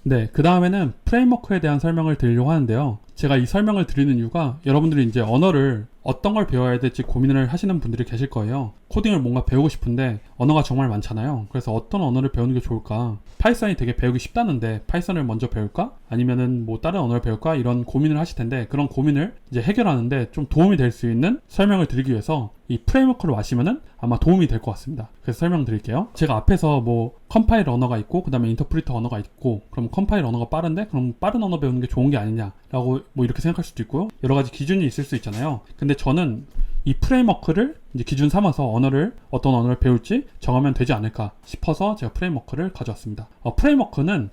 네, 그 다음에는 프레임워크에 대한 설명을 드리려고 하는데요. 제가 이 설명을 드리는 이유가 여러분들이 이제 언어를 어떤 걸 배워야 될지 고민을 하시는 분들이 계실 거예요. 코딩을 뭔가 배우고 싶은데 언어가 정말 많잖아요. 그래서 어떤 언어를 배우는 게 좋을까? 파이썬이 되게 배우기 쉽다는데 파이썬을 먼저 배울까? 아니면은 뭐 다른 언어를 배울까? 이런 고민을 하실 텐데 그런 고민을 이제 해결하는데 좀 도움이 될 수 있는 설명을 드리기 위해서 이 프레임워크를 아시면은 아마 도움이 될 것 같습니다. 그래서 설명드릴게요. 제가 앞에서 뭐 컴파일 언어가 있고 그 다음에 인터프리터 언어가 있고 그럼 컴파일 언어가 빠른데 그럼 빠른 언어 배우는 게 좋은 게 아니냐라고 뭐 이렇게 생각할 수도 있고요. 여러 가지 기준이 있을 수 있잖아요. 근데 저는 이 프레임워크를 이제 기준 삼아서 어떤 언어를 배울지 정하면 되지 않을까 싶어서 제가 프레임워크를 가져왔습니다. 프레임워크는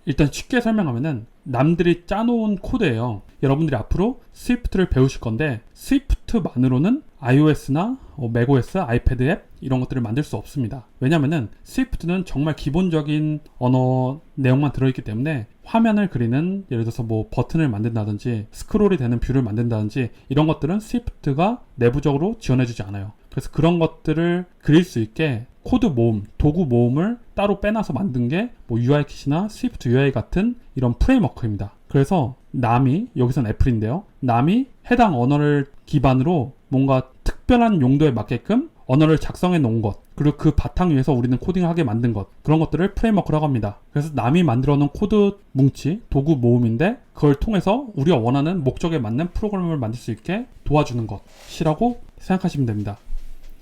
일단 쉽게 설명하면은 남들이 짜놓은 코드예요. 여러분들이 앞으로 스위프트를 배우실 건데 스위프트만으로는 iOS나 macOS, 아이패드 앱 이런 것들을 만들 수 없습니다. 왜냐면은 스위프트는 정말 기본적인 언어 내용만 들어있기 때문에 화면을 그리는 예를 들어서 뭐 버튼을 만든다든지 스크롤이 되는 뷰를 만든다든지 이런 것들은 스위프트가 내부적으로 지원해주지 않아요. 그래서 그런 것들을 그릴 수 있게 코드 모음, 도구 모음을 따로 빼놔서 만든 게 뭐 UIKit이나 스위프트 UI 같은 이런 프레임워크입니다. 그래서 남이, 여기선 애플인데요. 남이 해당 언어를 기반으로 뭔가 특별한 용도에 맞게끔 언어를 작성해 놓은 것, 그리고 그 바탕 위에서 우리는 코딩을 하게 만든 것, 그런 것들을 프레임워크라고 합니다. 그래서 남이 만들어 놓은 코드 뭉치, 도구 모음인데 그걸 통해서 우리가 원하는 목적에 맞는 프로그램을 만들 수 있게 도와주는 것이라고 생각하시면 됩니다.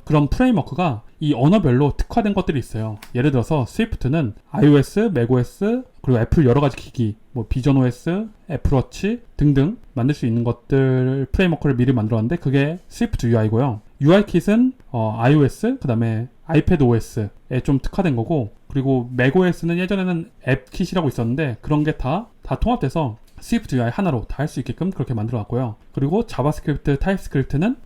그럼 프레임워크가 이 언어별로 특화된 것들이 있어요. 예를 들어서 스위프트는 iOS, macOS, 그리고 애플 여러 가지 기기, 뭐 비전OS, 애플워치 등등 만들 수 있는 것들 프레임워크를 미리 만들었는데 그게 스위프트 UI고요. UIKit은 iOS, 그 다음에 아이패드 OS에 좀 특화된 거고, 그리고 macOS는 예전에는 앱킷이라고 있었는데 그런 게 다 통합돼서 스위프트 UI 하나로 다 할 수 있게끔 그렇게 만들어놨고요. 그리고 자바스크립트, 타입스크립트는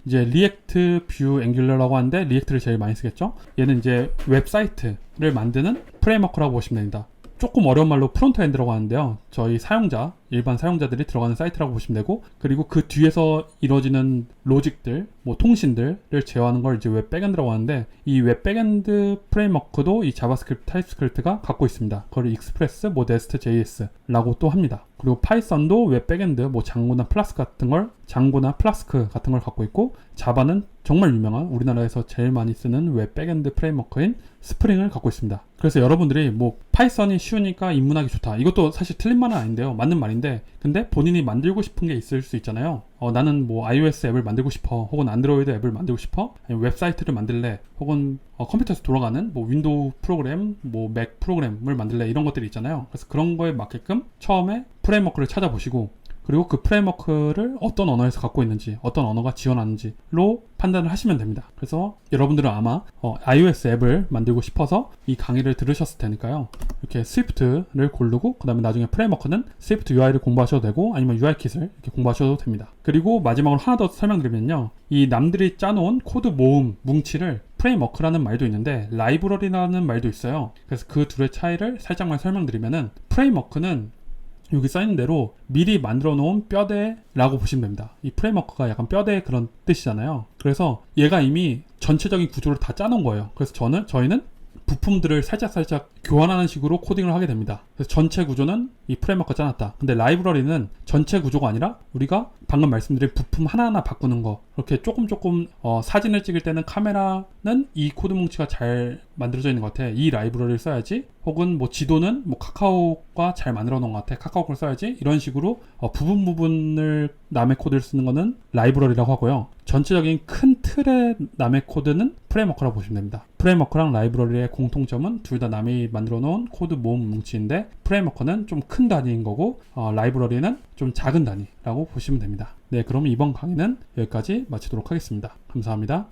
이제 리액트, 뷰, 앵귤러라고 하는데 리액트를 제일 많이 쓰겠죠. 얘는 이제 웹사이트를 만드는 프레임워크라고 보시면 됩니다. 조금 어려운 말로 프론트엔드라고 하는데요. 저희 사용자, 일반 사용자들이 들어가는 사이트라고 보시면 되고, 그리고 그 뒤에서 이루어지는 로직들, 뭐 통신들을 제어하는 걸 이제 웹 백엔드라고 하는데, 이 웹 백엔드 프레임워크도 이 자바스크립트, 타입스크립트가 갖고 있습니다. 그걸 익스프레스, 뭐 네스트 JS라고 또 합니다. 그리고 파이썬도 웹 백엔드, 뭐 장고나 플라스크 같은 걸 갖고 있고, 자바는 정말 유명한 우리나라에서 제일 많이 쓰는 웹 백엔드 프레임워크인 스프링을 갖고 있습니다. 그래서 여러분들이 뭐 파이썬이 쉬우니까 입문하기 좋다, 이것도 사실 틀린 말은 아닌데요. 맞는 말인데, 근데 본인이 만들고 싶은 게 있을 수 있잖아요. 나는 뭐 iOS 앱을 만들고 싶어, 혹은 안드로이드 앱을 만들고 싶어, 아니면 웹사이트를 만들래, 혹은 컴퓨터에서 돌아가는 뭐 윈도우 프로그램, 뭐 맥 프로그램을 만들래, 이런 것들이 있잖아요. 그래서 그런 거에 맞게끔 처음에 프레임워크를 찾아보시고, 그리고 그 프레임워크를 어떤 언어에서 갖고 있는지, 어떤 언어가 지원하는지로 판단을 하시면 됩니다. 그래서 여러분들은 아마 iOS 앱을 만들고 싶어서 이 강의를 들으셨을 테니까요. 이렇게 스위프트를 고르고 그 다음에 나중에 프레임워크는 스위프트 UI를 공부하셔도 되고 아니면 UIKit을 이렇게 공부하셔도 됩니다. 그리고 마지막으로 하나 더 설명드리면요. 이 남들이 짜놓은 코드 모음 뭉치를 프레임워크라는 말도 있는데 라이브러리라는 말도 있어요. 그래서 그 둘의 차이를 살짝만 설명드리면은, 프레임워크는 여기 써있는 대로 미리 만들어 놓은 뼈대라고 보시면 됩니다. 이 프레임워크가 약간 뼈대 그런 뜻이잖아요. 그래서 얘가 이미 전체적인 구조를 다 짜놓은 거예요. 그래서 저희는 부품들을 살짝 교환하는 식으로 코딩을 하게 됩니다. 그래서 전체 구조는 이 프레임워크가 짜놨다. 근데 라이브러리는 전체 구조가 아니라 우리가 방금 말씀드린 부품 하나하나 바꾸는 거, 그렇게 조금 사진을 찍을 때는 카메라는 이 코드 뭉치가 잘 만들어져 있는 것 같아, 이 라이브러리를 써야지, 혹은 뭐 지도는 뭐 카카오가 잘 만들어 놓은 것 같아, 카카오 걸 써야지, 이런 식으로 부분을 남의 코드를 쓰는 거는 라이브러리라고 하고요. 전체적인 큰 틀의 남의 코드는 프레임워크라고 보시면 됩니다. 프레임워크랑 라이브러리의 공통점은 둘 다 남이 만들어 놓은 코드 모음 뭉치인데, 프레임워크는 좀 큰 단위인 거고 라이브러리는 좀 작은 단위라고 보시면 됩니다. 네, 그럼 이번 강의는 여기까지 마치도록 하겠습니다. 감사합니다.